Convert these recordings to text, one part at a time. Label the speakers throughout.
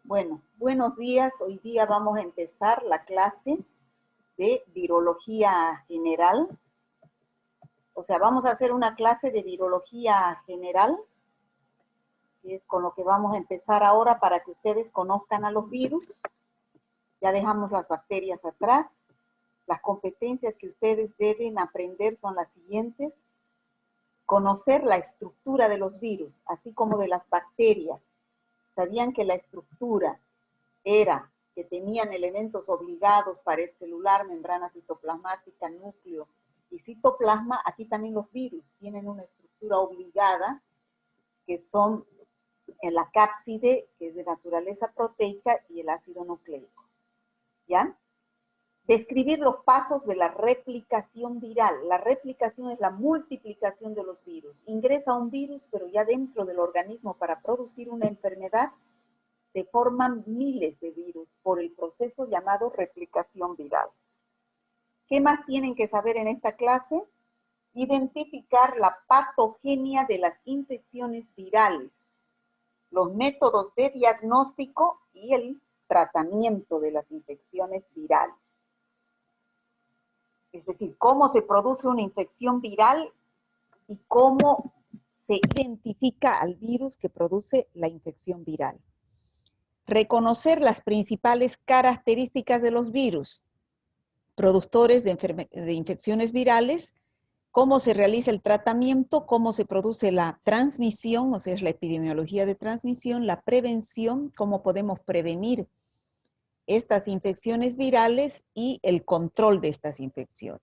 Speaker 1: Bueno, buenos días. Hoy día vamos a empezar la clase de virología general. O sea, vamos a hacer una clase de virología general, que es con lo que vamos a empezar ahora para que ustedes conozcan a los virus. Ya dejamos las bacterias atrás. Las competencias que ustedes deben aprender son las siguientes. Conocer la estructura de los virus, así como de las bacterias. ¿Sabían que la estructura era que tenían elementos obligados, pared celular, membrana citoplasmática, núcleo y citoplasma? Aquí también los virus tienen una estructura obligada, que son en la cápside, que es de naturaleza proteica, y el ácido nucleico. ¿Ya? Describir los pasos de la replicación viral. La replicación es la multiplicación de los virus. Ingresa un virus, pero ya dentro del organismo para producir una enfermedad, se forman miles de virus por el proceso llamado replicación viral. ¿Qué más tienen que saber en esta clase? Identificar la patogenia de las infecciones virales, los métodos de diagnóstico y el tratamiento de las infecciones virales. Es decir, cómo se produce una infección viral y cómo se identifica al virus que produce la infección viral. Reconocer las principales características de los virus, productores de infecciones virales, cómo se realiza el tratamiento, cómo se produce la transmisión, o sea, es la epidemiología de transmisión, la prevención, cómo podemos prevenir estas infecciones virales y el control de estas infecciones.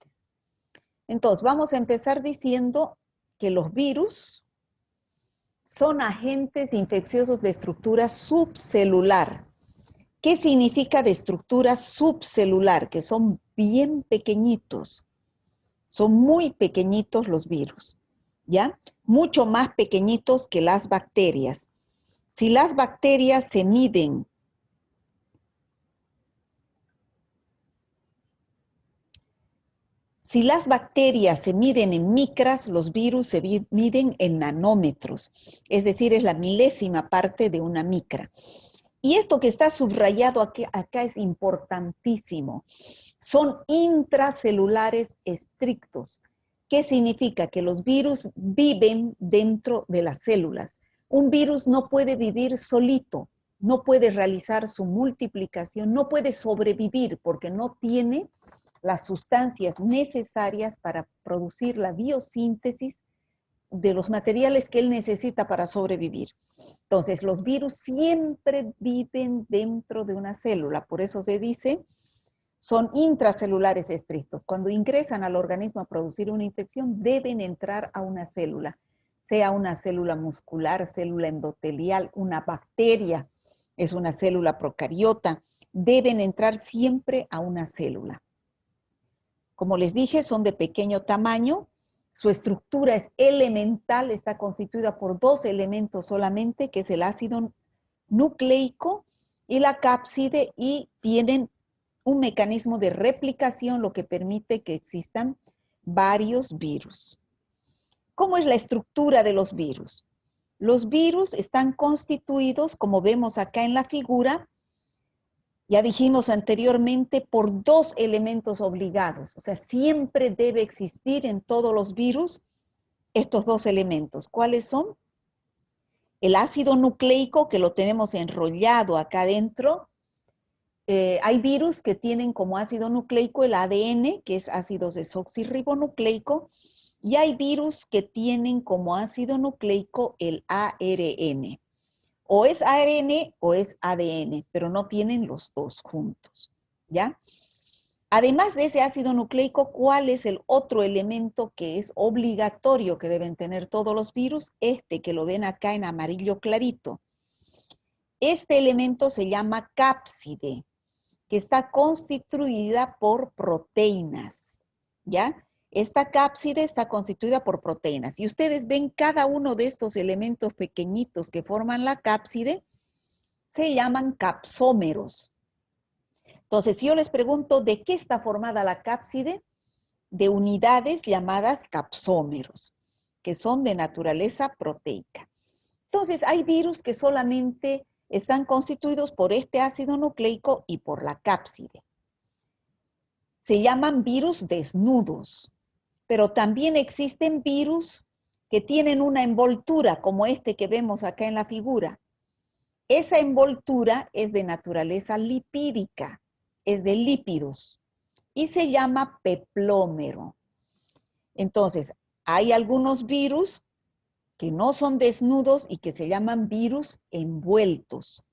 Speaker 1: Entonces, vamos a empezar diciendo que los virus son agentes infecciosos de estructura subcelular. ¿Qué significa de estructura subcelular? Que son bien pequeñitos. Son muy pequeñitos los virus, ¿ya? Mucho más pequeñitos que las bacterias. Si las bacterias se miden en micras, los virus se miden en nanómetros, es decir, es la milésima parte de una micra. Y esto que está subrayado acá es importantísimo. Son intracelulares estrictos. ¿Qué significa? Que los virus viven dentro de las células. Un virus no puede vivir solito, no puede realizar su multiplicación, no puede sobrevivir porque no tiene las sustancias necesarias para producir la biosíntesis de los materiales que él necesita para sobrevivir. Entonces, los virus siempre viven dentro de una célula, por eso se dice, son intracelulares estrictos. Cuando ingresan al organismo a producir una infección, deben entrar a una célula, sea una célula muscular, célula endotelial, una bacteria, es una célula procariota, deben entrar siempre a una célula. Como les dije, son de pequeño tamaño, su estructura es elemental, está constituida por dos elementos solamente, que es el ácido nucleico y la cápside, y tienen un mecanismo de replicación, lo que permite que existan varios virus. ¿Cómo es la estructura de los virus? Los virus están constituidos, como vemos acá en la figura, ya dijimos anteriormente, por dos elementos obligados. O sea, siempre debe existir en todos los virus estos dos elementos. ¿Cuáles son? El ácido nucleico, que lo tenemos enrollado acá adentro. Hay virus que tienen como ácido nucleico el ADN, que es ácido desoxirribonucleico, y hay virus que tienen como ácido nucleico el ARN. O es ARN o es ADN, pero no tienen los dos juntos, ¿ya? Además de ese ácido nucleico, ¿cuál es el otro elemento que es obligatorio que deben tener todos los virus? Este que lo ven acá en amarillo clarito. Este elemento se llama cápside, que está constituida por proteínas, ¿ya? Esta cápside está constituida por proteínas. Y ustedes ven cada uno de estos elementos pequeñitos que forman la cápside, se llaman capsómeros. Entonces, si yo les pregunto, ¿de qué está formada la cápside? De unidades llamadas capsómeros, que son de naturaleza proteica. Entonces, hay virus que solamente están constituidos por este ácido nucleico y por la cápside. Se llaman virus desnudos, pero también existen virus que tienen una envoltura, como este que vemos acá en la figura. Esa envoltura es de naturaleza lipídica, es de lípidos, y se llama peplómero. Entonces, hay algunos virus que no son desnudos y que se llaman virus envueltos.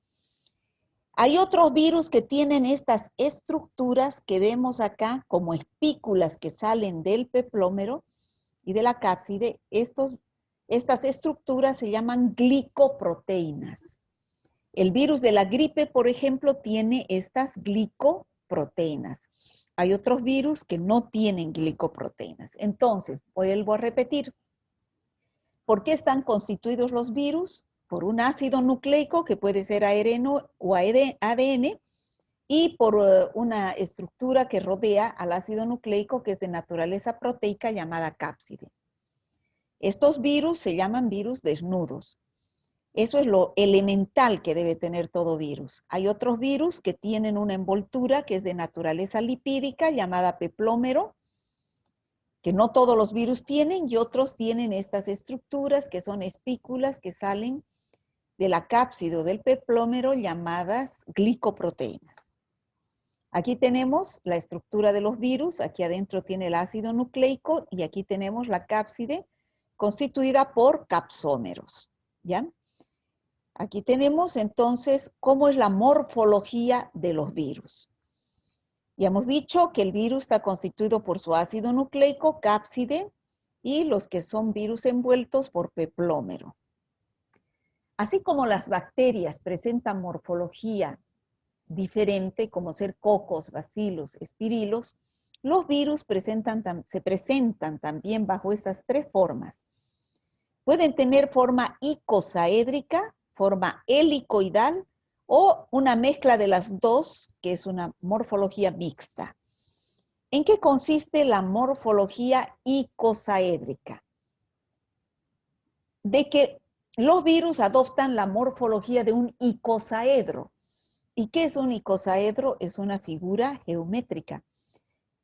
Speaker 1: Hay otros virus que tienen estas estructuras que vemos acá como espículas que salen del peplómero y de la cápside. Estas estructuras se llaman glicoproteínas. El virus de la gripe, por ejemplo, tiene estas glicoproteínas. Hay otros virus que no tienen glicoproteínas. Entonces, vuelvo a repetir, ¿por qué están constituidos los virus? Por un ácido nucleico que puede ser ARN o ADN y por una estructura que rodea al ácido nucleico que es de naturaleza proteica llamada cápside. Estos virus se llaman virus desnudos. Eso es lo elemental que debe tener todo virus. Hay otros virus que tienen una envoltura que es de naturaleza lipídica llamada peplómero, que no todos los virus tienen, y otros tienen estas estructuras que son espículas que salen de la cápside o del peplómero llamadas glicoproteínas. Aquí tenemos la estructura de los virus, aquí adentro tiene el ácido nucleico y aquí tenemos la cápside constituida por capsómeros, ¿ya? Aquí tenemos entonces cómo es la morfología de los virus. Ya hemos dicho que el virus está constituido por su ácido nucleico, cápside, y los que son virus envueltos por peplómero. Así como las bacterias presentan morfología diferente, como ser cocos, bacilos, espirilos, los virus se presentan también bajo estas tres formas. Pueden tener forma icosaédrica, forma helicoidal o una mezcla de las dos, que es una morfología mixta. ¿En qué consiste la morfología icosaédrica? De que los virus adoptan la morfología de un icosaedro. ¿Y qué es un icosaedro? Es una figura geométrica.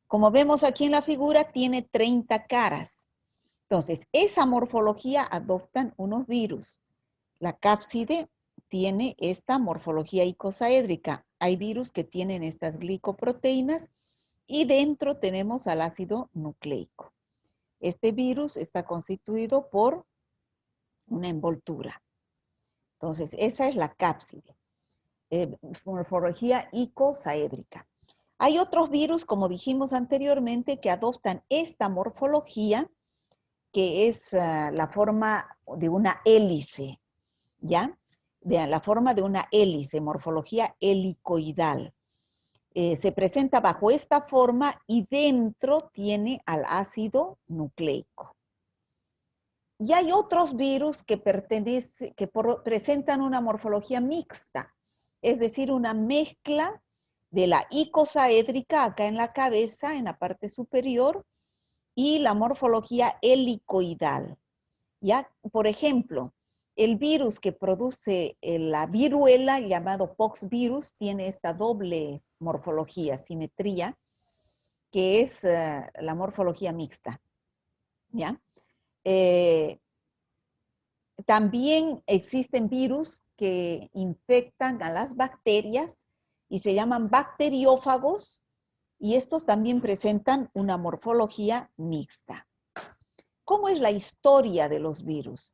Speaker 1: Como vemos aquí en la figura, tiene 30 caras. Entonces, esa morfología adoptan unos virus. La cápside tiene esta morfología icosaédrica. Hay virus que tienen estas glicoproteínas y dentro tenemos al ácido nucleico. Este virus está constituido por una envoltura. Entonces, esa es la cápside. Morfología icosaédrica. Hay otros virus, como dijimos anteriormente, que adoptan esta morfología, que es la forma de una hélice, ¿ya? La forma de una hélice, morfología helicoidal. Se presenta bajo esta forma y dentro tiene al ácido nucleico. Y hay otros virus que presentan una morfología mixta, es decir, una mezcla de la icosaédrica acá en la cabeza, en la parte superior, y la morfología helicoidal. ¿Ya? Por ejemplo, el virus que produce la viruela, llamado poxvirus, tiene esta doble morfología, simetría, que es la morfología mixta. ¿Ya? También existen virus que infectan a las bacterias y se llaman bacteriófagos, y estos también presentan una morfología mixta. ¿Cómo es la historia de los virus?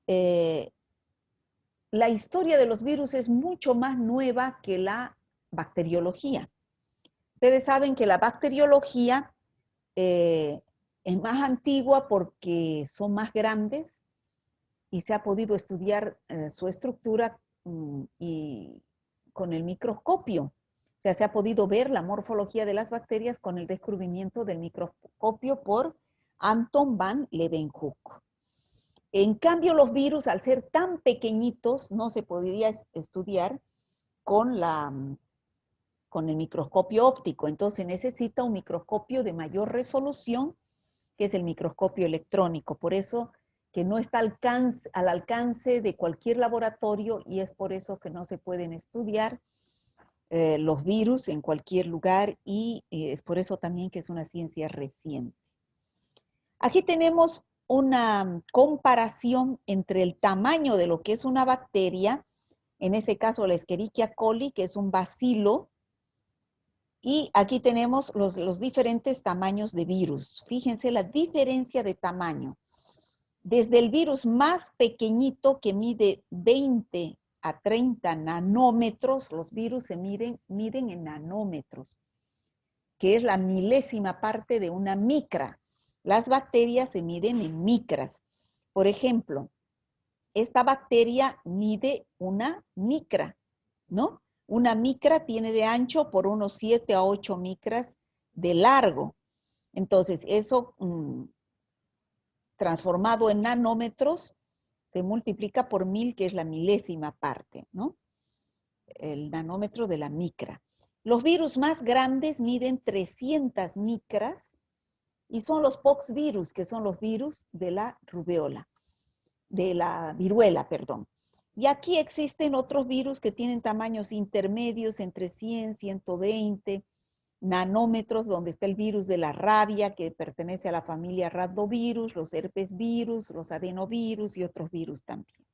Speaker 1: La historia de los virus es mucho más nueva que la bacteriología. Ustedes saben que la bacteriología es más antigua porque son más grandes y se ha podido estudiar su estructura y con el microscopio. O sea, se ha podido ver la morfología de las bacterias con el descubrimiento del microscopio por Anton van Leeuwenhoek. En cambio, los virus, al ser tan pequeñitos, no se podría estudiar con el microscopio óptico. Entonces, se necesita un microscopio de mayor resolución, que es el microscopio electrónico. Por eso que no está al alcance de cualquier laboratorio y es por eso que no se pueden estudiar los virus en cualquier lugar y es por eso también que es una ciencia reciente. Aquí tenemos una comparación entre el tamaño de lo que es una bacteria, en ese caso la Escherichia coli, que es un bacilo, y aquí tenemos los diferentes tamaños de virus. Fíjense la diferencia de tamaño. Desde el virus más pequeñito que mide 20 a 30 nanómetros, los virus se miden en nanómetros, que es la milésima parte de una micra. Las bacterias se miden en micras. Por ejemplo, esta bacteria mide una micra, ¿no? Una micra tiene de ancho por unos 7 a 8 micras de largo. Entonces, eso transformado en nanómetros se multiplica por 1000, que es la milésima parte, ¿no? El nanómetro de la micra. Los virus más grandes miden 300 micras y son los poxvirus, que son los virus de la rubéola, de la viruela, perdón. Y aquí existen otros virus que tienen tamaños intermedios entre 100, 120 nanómetros, donde está el virus de la rabia, que pertenece a la familia rhabdovirus, los herpes virus, los adenovirus y otros virus también.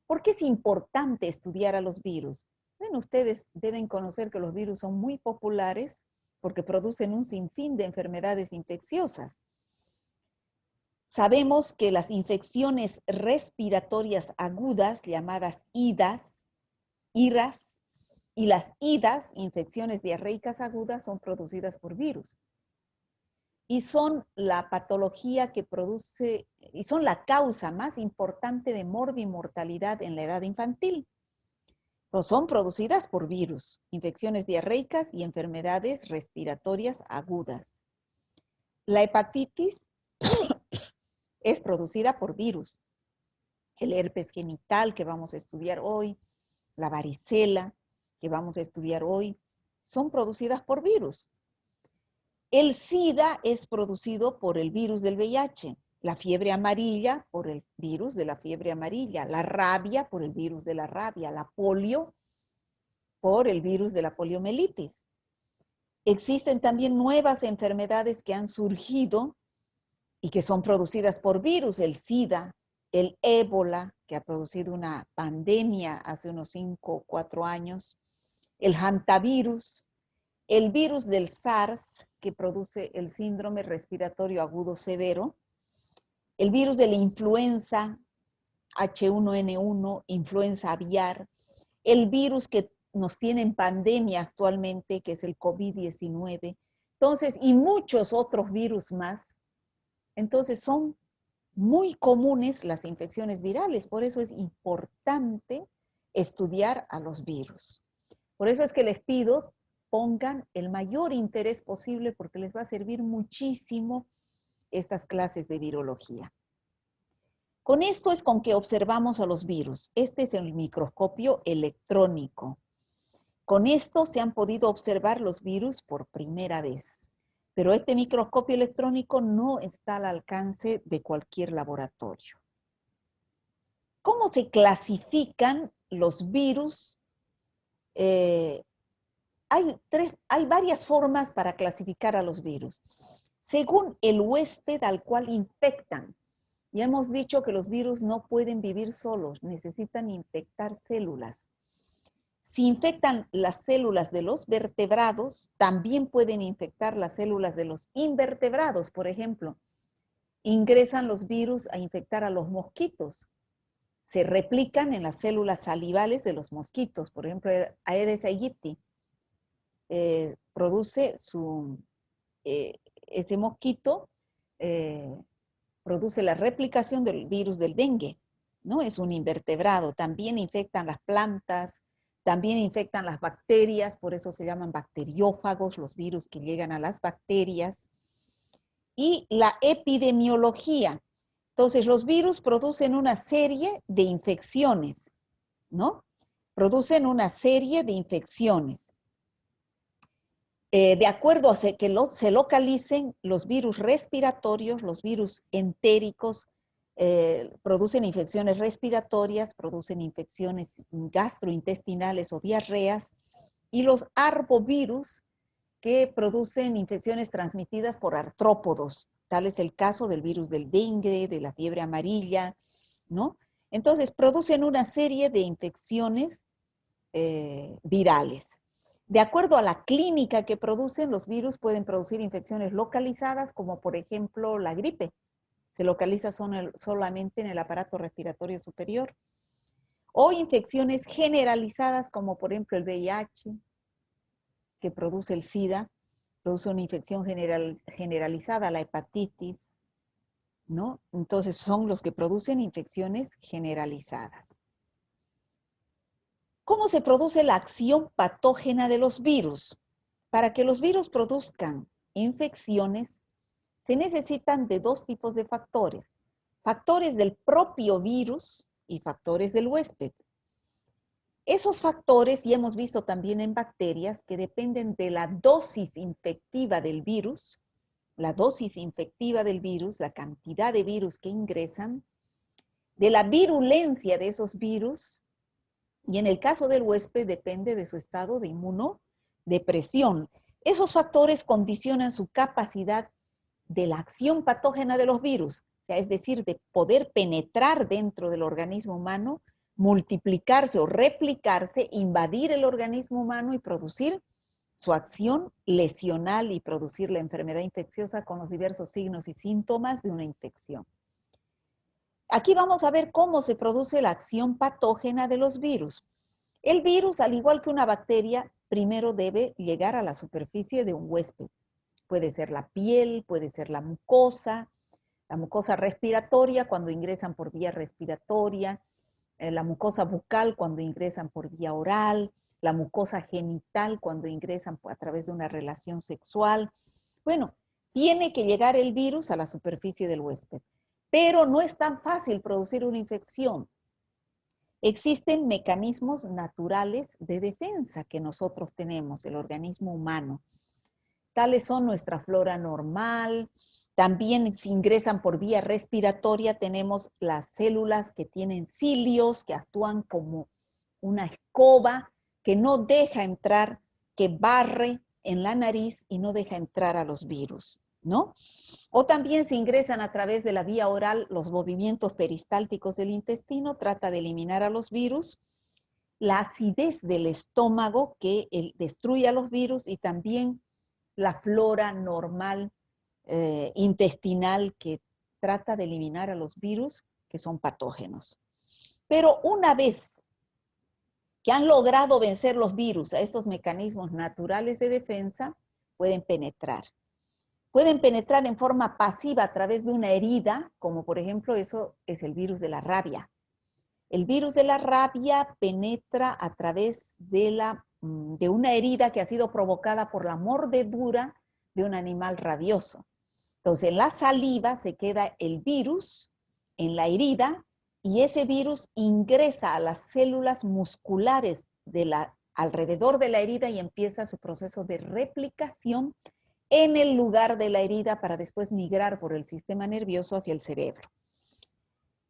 Speaker 1: ¿Por qué es importante estudiar a los virus? Bueno, ustedes deben conocer que los virus son muy populares porque producen un sinfín de enfermedades infecciosas. Sabemos que las infecciones respiratorias agudas, llamadas IRAS, y las IDAS, infecciones diarreicas agudas, son producidas por virus. Y son la patología que produce, y son la causa más importante de morbimortalidad en la edad infantil. Entonces, son producidas por virus, infecciones diarreicas y enfermedades respiratorias agudas. La hepatitis es producida por virus. El herpes genital que vamos a estudiar hoy, la varicela que vamos a estudiar hoy, son producidas por virus. El SIDA es producido por el virus del VIH, la fiebre amarilla por el virus de la fiebre amarilla, la rabia por el virus de la rabia, la polio por el virus de la poliomielitis. Existen también nuevas enfermedades que han surgido y que son producidas por virus, el SIDA, el ébola, que ha producido una pandemia hace unos 5 o 4 años, el hantavirus, el virus del SARS, que produce el síndrome respiratorio agudo severo, el virus de la influenza H1N1, influenza aviar, el virus que nos tiene en pandemia actualmente, que es el COVID-19, entonces, y muchos otros virus más. Entonces, son muy comunes las infecciones virales, por eso es importante estudiar a los virus. Por eso es que les pido pongan el mayor interés posible porque les va a servir muchísimo estas clases de virología. Con esto es con que observamos a los virus. Este es el microscopio electrónico. Con esto se han podido observar los virus por primera vez. Pero este microscopio electrónico no está al alcance de cualquier laboratorio. ¿Cómo se clasifican los virus? Hay varias formas para clasificar a los virus. Según el huésped al cual infectan. Ya hemos dicho que los virus no pueden vivir solos, necesitan infectar células. Si infectan las células de los vertebrados, también pueden infectar las células de los invertebrados. Por ejemplo, ingresan los virus a infectar a los mosquitos. Se replican en las células salivales de los mosquitos. Por ejemplo, Aedes aegypti produce ese mosquito, produce la replicación del virus del dengue, ¿no? Es un invertebrado. También infectan las plantas, también infectan las bacterias, por eso se llaman bacteriófagos, los virus que llegan a las bacterias. Y la epidemiología. Entonces, los virus producen una serie de infecciones, ¿no? Producen una serie de infecciones. De acuerdo a que se localicen los virus respiratorios, los virus entéricos, producen infecciones respiratorias, producen infecciones gastrointestinales o diarreas, y los arbovirus, que producen infecciones transmitidas por artrópodos. Tal es el caso del virus del dengue, de la fiebre amarilla, ¿no? Entonces, producen una serie de infecciones virales. De acuerdo a la clínica que producen, los virus pueden producir infecciones localizadas, como por ejemplo la gripe. Se localiza solamente en el aparato respiratorio superior. O infecciones generalizadas, como por ejemplo el VIH, que produce el SIDA, produce una infección generalizada, la hepatitis, ¿no? Entonces son los que producen infecciones generalizadas. ¿Cómo se produce la acción patógena de los virus? Para que los virus produzcan infecciones, se necesitan de dos tipos de factores. Factores del propio virus y factores del huésped. Esos factores, y hemos visto también en bacterias, que dependen de la dosis infectiva del virus, la cantidad de virus que ingresan, de la virulencia de esos virus, y en el caso del huésped depende de su estado de inmunodepresión. Esos factores condicionan su capacidad de la acción patógena de los virus, es decir, de poder penetrar dentro del organismo humano, multiplicarse o replicarse, invadir el organismo humano y producir su acción lesional y producir la enfermedad infecciosa con los diversos signos y síntomas de una infección. Aquí vamos a ver cómo se produce la acción patógena de los virus. El virus, al igual que una bacteria, primero debe llegar a la superficie de un huésped. Puede ser la piel, puede ser la mucosa respiratoria cuando ingresan por vía respiratoria, la mucosa bucal cuando ingresan por vía oral, la mucosa genital cuando ingresan a través de una relación sexual. Bueno, tiene que llegar el virus a la superficie del huésped, pero no es tan fácil producir una infección. Existen mecanismos naturales de defensa que nosotros tenemos, el organismo humano. Tales son nuestra flora normal. También si ingresan por vía respiratoria tenemos las células que tienen cilios, que actúan como una escoba que no deja entrar, que barre en la nariz y no deja entrar a los virus, ¿no? O también si ingresan a través de la vía oral, los movimientos peristálticos del intestino trata de eliminar a los virus, la acidez del estómago que destruye a los virus y también la flora normal intestinal que trata de eliminar a los virus que son patógenos. Pero una vez que han logrado vencer los virus a estos mecanismos naturales de defensa, pueden penetrar. Pueden penetrar en forma pasiva a través de una herida, como por ejemplo eso es el virus de la rabia. El virus de la rabia penetra a través de una herida que ha sido provocada por la mordedura de un animal rabioso. Entonces, en la saliva se queda el virus en la herida y ese virus ingresa a las células musculares alrededor de la herida y empieza su proceso de replicación en el lugar de la herida para después migrar por el sistema nervioso hacia el cerebro,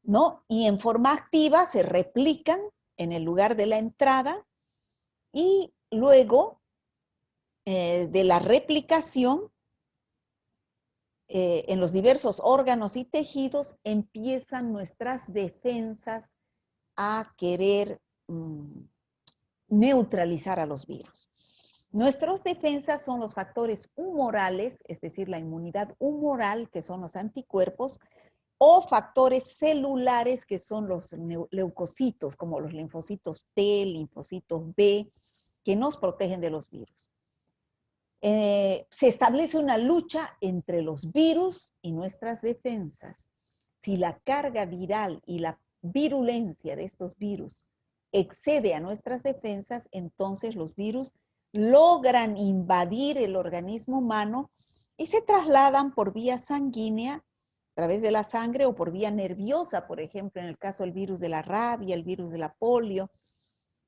Speaker 1: ¿no? Y en forma activa se replican en el lugar de la entrada y luego de la replicación en los diversos órganos y tejidos empiezan nuestras defensas a querer neutralizar a los virus. Nuestras defensas son los factores humorales, es decir, la inmunidad humoral, que son los anticuerpos, o factores celulares, que son los leucocitos, como los linfocitos T, linfocitos B, que nos protegen de los virus. Se establece una lucha entre los virus y nuestras defensas. Si la carga viral y la virulencia de estos virus excede a nuestras defensas, entonces los virus logran invadir el organismo humano y se trasladan por vía sanguínea, a través de la sangre, o por vía nerviosa, por ejemplo, en el caso del virus de la rabia, el virus de la polio,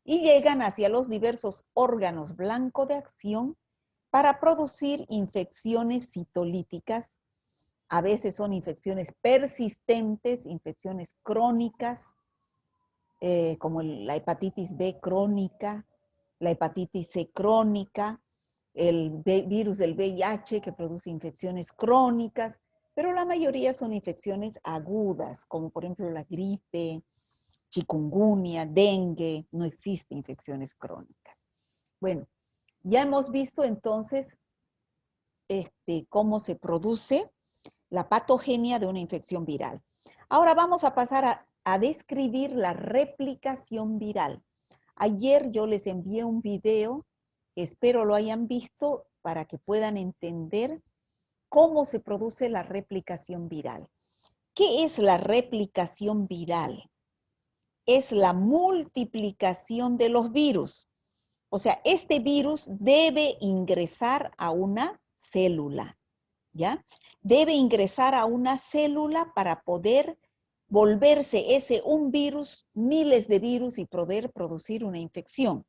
Speaker 1: y llegan hacia los diversos órganos blanco de acción para producir infecciones citolíticas A veces son infecciones persistentes, infecciones crónicas, como la hepatitis B crónica, la hepatitis C crónica, el virus del VIH que produce infecciones crónicas, pero la mayoría son infecciones agudas, como por ejemplo la gripe, chikungunya, dengue, no existen infecciones crónicas. Bueno, ya hemos visto entonces cómo se produce la patogenia de una infección viral. Ahora vamos a pasar a describir la replicación viral. Ayer yo les envié un video, espero lo hayan visto para que puedan entender cómo se produce la replicación viral. ¿Qué es la replicación viral? Es la multiplicación de los virus. O sea, este virus debe ingresar a una célula, ¿ya? Debe ingresar a una célula para poder volverse un virus, miles de virus y poder producir una infección.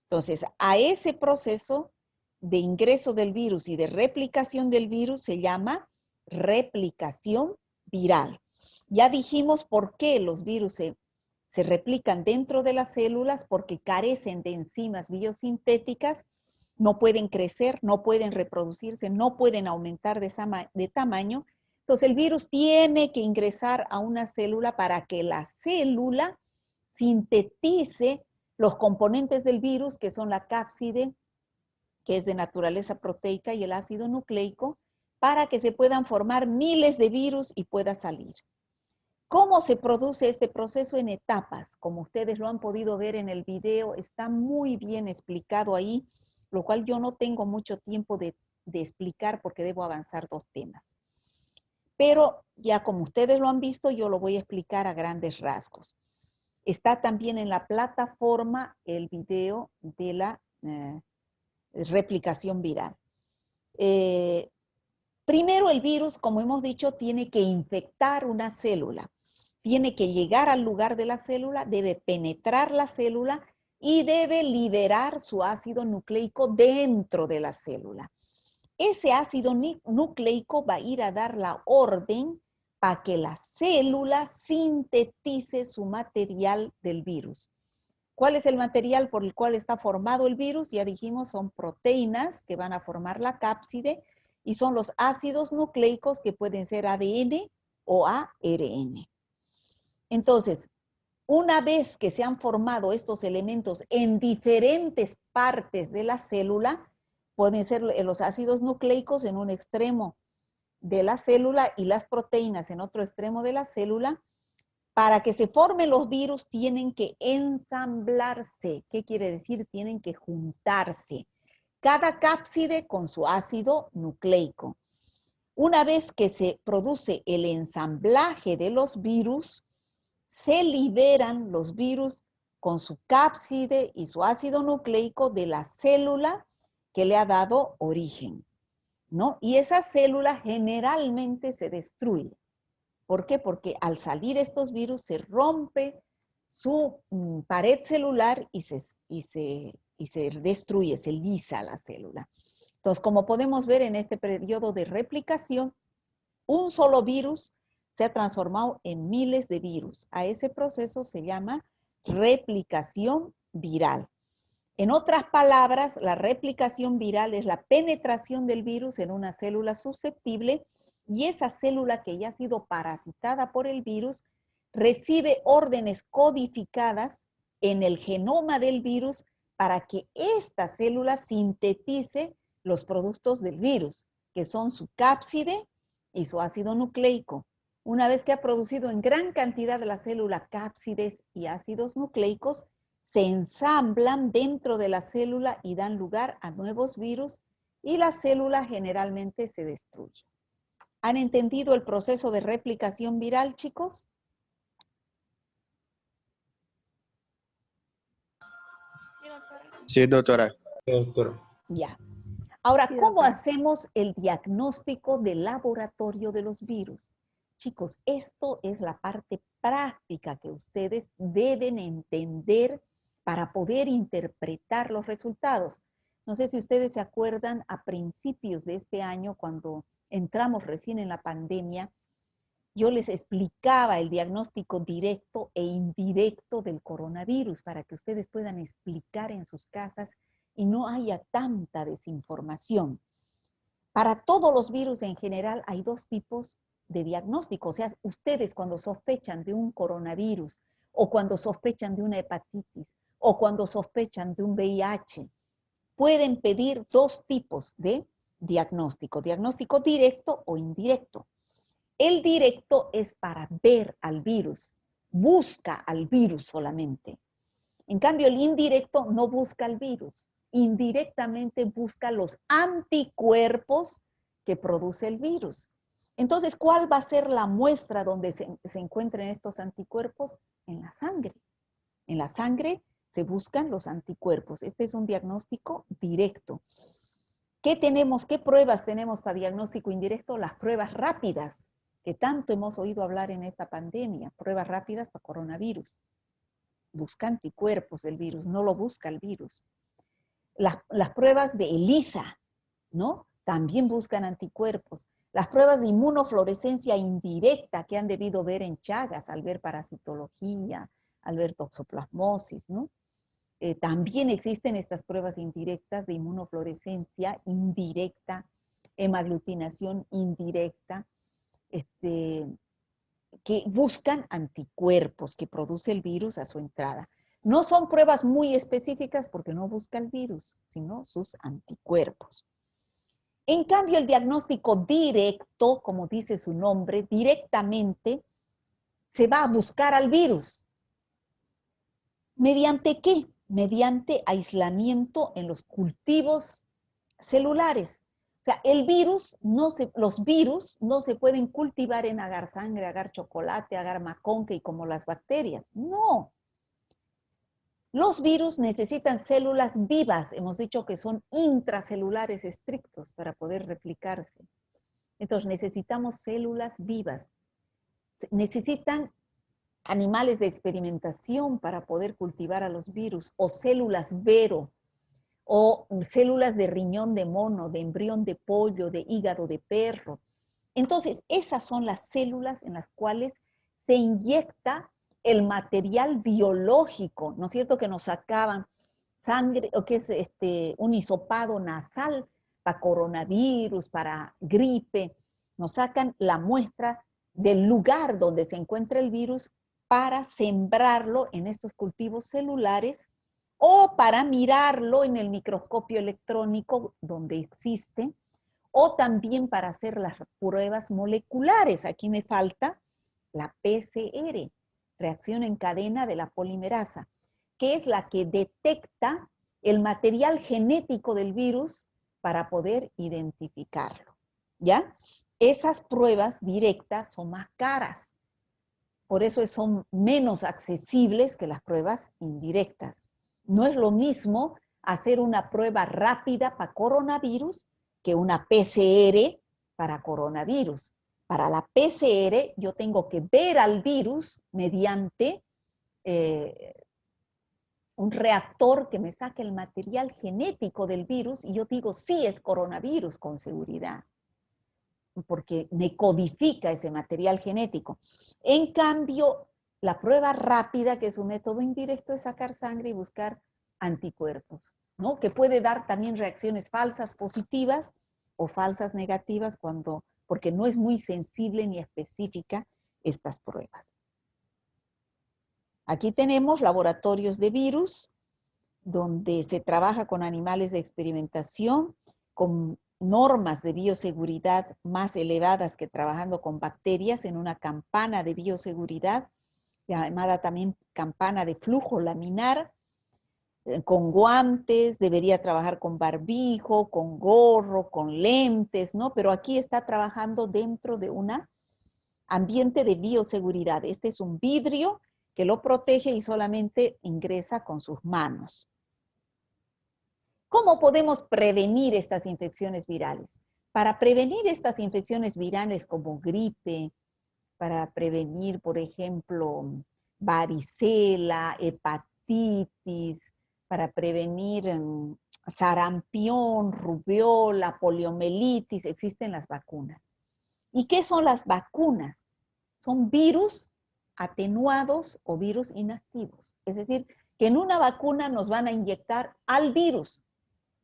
Speaker 1: Entonces, a ese proceso de ingreso del virus y de replicación del virus se llama replicación viral. Ya dijimos por qué los virus se replican dentro de las células, porque carecen de enzimas biosintéticas, no pueden crecer, no pueden reproducirse, no pueden aumentar de tamaño. Entonces el virus tiene que ingresar a una célula para que la célula sintetice los componentes del virus, que son la cápside, que es de naturaleza proteica, y el ácido nucleico, para que se puedan formar miles de virus y pueda salir. ¿Cómo se produce este proceso? En etapas? Como ustedes lo han podido ver en el video, está muy bien explicado ahí, lo cual yo no tengo mucho tiempo de explicar porque debo avanzar 2 temas. Pero ya como ustedes lo han visto, yo lo voy a explicar a grandes rasgos. Está también en la plataforma el video de la replicación viral. Primero el virus, como hemos dicho, tiene que infectar una célula. Tiene que llegar al lugar de la célula, debe penetrar la célula y debe liberar su ácido nucleico dentro de la célula. Ese ácido nucleico va a ir a dar la orden para que la célula sintetice su material del virus. ¿Cuál es el material por el cual está formado el virus? Ya dijimos, son proteínas que van a formar la cápside y son los ácidos nucleicos que pueden ser ADN o ARN. Entonces, una vez que se han formado estos elementos en diferentes partes de la célula, pueden ser los ácidos nucleicos en un extremo de la célula y las proteínas en otro extremo de la célula. Para que se formen los virus tienen que ensamblarse. ¿Qué quiere decir? Tienen que juntarse. Cada cápside con su ácido nucleico. Una vez que se produce el ensamblaje de los virus, se liberan los virus con su cápside y su ácido nucleico de la célula que le ha dado origen, ¿no? Y esa célula generalmente se destruye. ¿Por qué? Porque al salir estos virus se rompe su pared celular y se destruye, se lisa la célula. Entonces, como podemos ver en este periodo de replicación, un solo virus se ha transformado en miles de virus. A ese proceso se llama replicación viral. En otras palabras, la replicación viral es la penetración del virus en una célula susceptible y esa célula que ya ha sido parasitada por el virus recibe órdenes codificadas en el genoma del virus para que esta célula sintetice los productos del virus, que son su cápside y su ácido nucleico. Una vez que ha producido en gran cantidad de la célula cápsides y ácidos nucleicos, se ensamblan dentro de la célula y dan lugar a nuevos virus y la célula generalmente se destruye. ¿Han entendido el proceso de replicación viral, chicos?
Speaker 2: Sí, doctora.
Speaker 1: Ya. Ahora, ¿cómo hacemos el diagnóstico del laboratorio de los virus? Chicos, esto es la parte práctica que ustedes deben entender para poder interpretar los resultados. No sé si ustedes se acuerdan a principios de este año cuando entramos recién en la pandemia, yo les explicaba el diagnóstico directo e indirecto del coronavirus para que ustedes puedan explicar en sus casas y no haya tanta desinformación. Para todos los virus en general hay dos tipos de diagnóstico. O sea, ustedes cuando sospechan de un coronavirus o cuando sospechan de una hepatitis o cuando sospechan de un VIH, pueden pedir dos tipos de diagnóstico. Diagnóstico directo o indirecto. El directo es para ver al virus, busca al virus solamente. En cambio, el indirecto no busca al virus, indirectamente busca los anticuerpos que produce el virus. Entonces, ¿cuál va a ser la muestra donde se encuentren estos anticuerpos? En la sangre. En la sangre se buscan los anticuerpos. Este es un diagnóstico directo. ¿Qué tenemos? ¿Qué pruebas tenemos para diagnóstico indirecto? Las pruebas rápidas, que tanto hemos oído hablar en esta pandemia, pruebas rápidas para coronavirus. Busca anticuerpos del virus, no lo busca el virus. Las pruebas de ELISA, ¿no? También buscan anticuerpos. Las pruebas de inmunofluorescencia indirecta que han debido ver en Chagas al ver parasitología, al ver toxoplasmosis, ¿no? También existen estas pruebas indirectas de inmunofluorescencia indirecta, hemaglutinación indirecta, que buscan anticuerpos que produce el virus a su entrada. No son pruebas muy específicas porque no busca el virus, sino sus anticuerpos. En cambio, el diagnóstico directo, como dice su nombre, directamente se va a buscar al virus. ¿Mediante qué? Mediante aislamiento en los cultivos celulares. O sea, los virus no se pueden cultivar en agar sangre, agar chocolate, agar maconque y como las bacterias. No. Los virus necesitan células vivas. Hemos dicho que son intracelulares estrictos para poder replicarse. Entonces necesitamos células vivas. Necesitan animales de experimentación para poder cultivar a los virus, o células vero, o células de riñón de mono, de embrión de pollo, de hígado de perro. Entonces, esas son las células en las cuales se inyecta el material biológico, ¿no es cierto?, que nos sacaban sangre, o que es un hisopado nasal para coronavirus, para gripe, nos sacan la muestra del lugar donde se encuentra el virus para sembrarlo en estos cultivos celulares o para mirarlo en el microscopio electrónico donde existe, o también para hacer las pruebas moleculares. Aquí me falta la PCR, reacción en cadena de la polimerasa, que es la que detecta el material genético del virus para poder identificarlo, ¿ya? Esas pruebas directas son más caras, por eso son menos accesibles que las pruebas indirectas. No es lo mismo hacer una prueba rápida para coronavirus que una PCR para coronavirus. Para la PCR yo tengo que ver al virus mediante un reactor que me saque el material genético del virus y yo digo sí es coronavirus con seguridad, porque me codifica ese material genético. En cambio, la prueba rápida, que es un método indirecto, es sacar sangre y buscar anticuerpos, ¿no? Que puede dar también reacciones falsas positivas o falsas negativas porque no es muy sensible ni específica estas pruebas. Aquí tenemos laboratorios de virus, donde se trabaja con animales de experimentación, con normas de bioseguridad más elevadas que trabajando con bacterias en una campana de bioseguridad, llamada también campana de flujo laminar, con guantes, debería trabajar con barbijo, con gorro, con lentes, ¿no? Pero aquí está trabajando dentro de un ambiente de bioseguridad. Este es un vidrio que lo protege y solamente ingresa con sus manos. ¿Cómo podemos prevenir estas infecciones virales? Para prevenir estas infecciones virales como gripe, para prevenir, por ejemplo, varicela, hepatitis, para prevenir sarampión, rubiola, poliomielitis, existen las vacunas. ¿Y qué son las vacunas? Son virus atenuados o virus inactivos. Es decir, que en una vacuna nos van a inyectar al virus,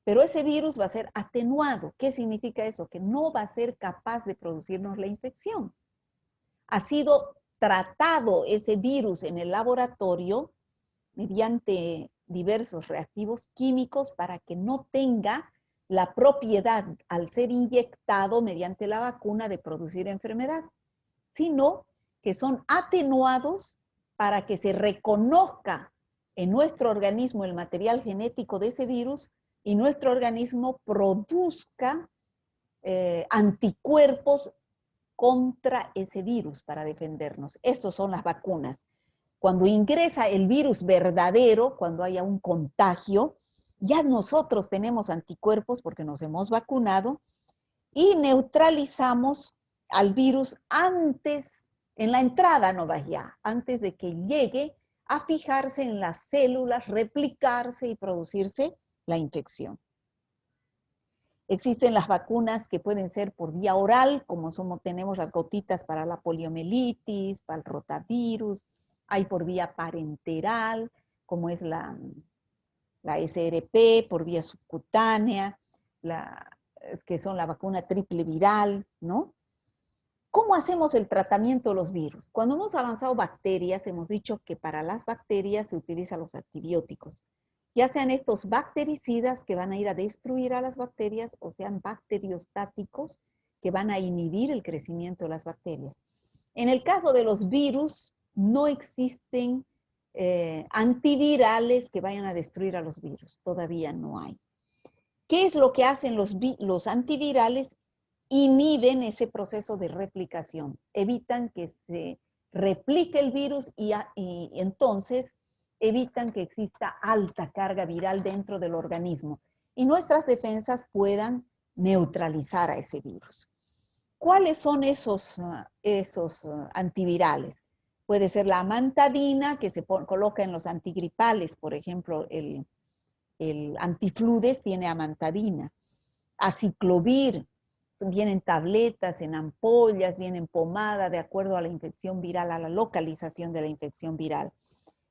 Speaker 1: pero ese virus va a ser atenuado. ¿Qué significa eso? Que no va a ser capaz de producirnos la infección. Ha sido tratado ese virus en el laboratorio mediante diversos reactivos químicos para que no tenga la propiedad al ser inyectado mediante la vacuna de producir enfermedad, sino que son atenuados para que se reconozca en nuestro organismo el material genético de ese virus y nuestro organismo produzca anticuerpos contra ese virus para defendernos. Estas son las vacunas. Cuando ingresa el virus verdadero, cuando haya un contagio, ya nosotros tenemos anticuerpos porque nos hemos vacunado y neutralizamos al virus antes, en la entrada no vaya, antes de que llegue a fijarse en las células, replicarse y producirse la infección. Existen las vacunas que pueden ser por vía oral, como tenemos las gotitas para la poliomielitis, para el rotavirus. Hay por vía parenteral, como es la SRP, por vía subcutánea, que son la vacuna triple viral, ¿no? ¿Cómo hacemos el tratamiento de los virus? Cuando hemos avanzado bacterias, hemos dicho que para las bacterias se utilizan los antibióticos. Ya sean estos bactericidas que van a ir a destruir a las bacterias o sean bacteriostáticos que van a inhibir el crecimiento de las bacterias. En el caso de los virus, no existen antivirales que vayan a destruir a los virus. Todavía no hay. ¿Qué es lo que hacen los antivirales? Inhiben ese proceso de replicación. Evitan que se replique el virus y entonces evitan que exista alta carga viral dentro del organismo y nuestras defensas puedan neutralizar a ese virus. ¿Cuáles son esos antivirales? Puede ser la amantadina, que se coloca en los antigripales, por ejemplo, el antifludes tiene amantadina. Aciclovir, vienen tabletas, en ampollas, vienen pomada, de acuerdo a la infección viral, a la localización de la infección viral.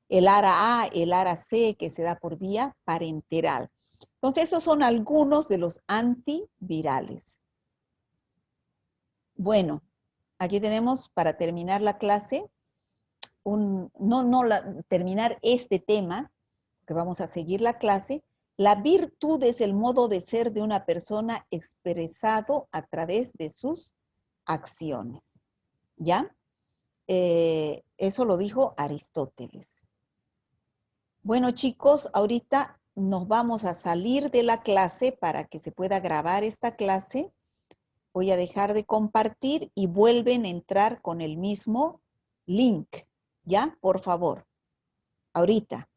Speaker 1: El ARA-A, el ARA-C, que se da por vía parenteral. Entonces, esos son algunos de los antivirales. Bueno, aquí tenemos, para terminar la clase, terminar este tema, que vamos a seguir la clase. La virtud es el modo de ser de una persona expresado a través de sus acciones. ¿Ya? Eso lo dijo Aristóteles. Bueno, chicos, ahorita nos vamos a salir de la clase para que se pueda grabar esta clase. Voy a dejar de compartir y vuelven a entrar con el mismo link. ¿Ya? Por favor. Ahorita.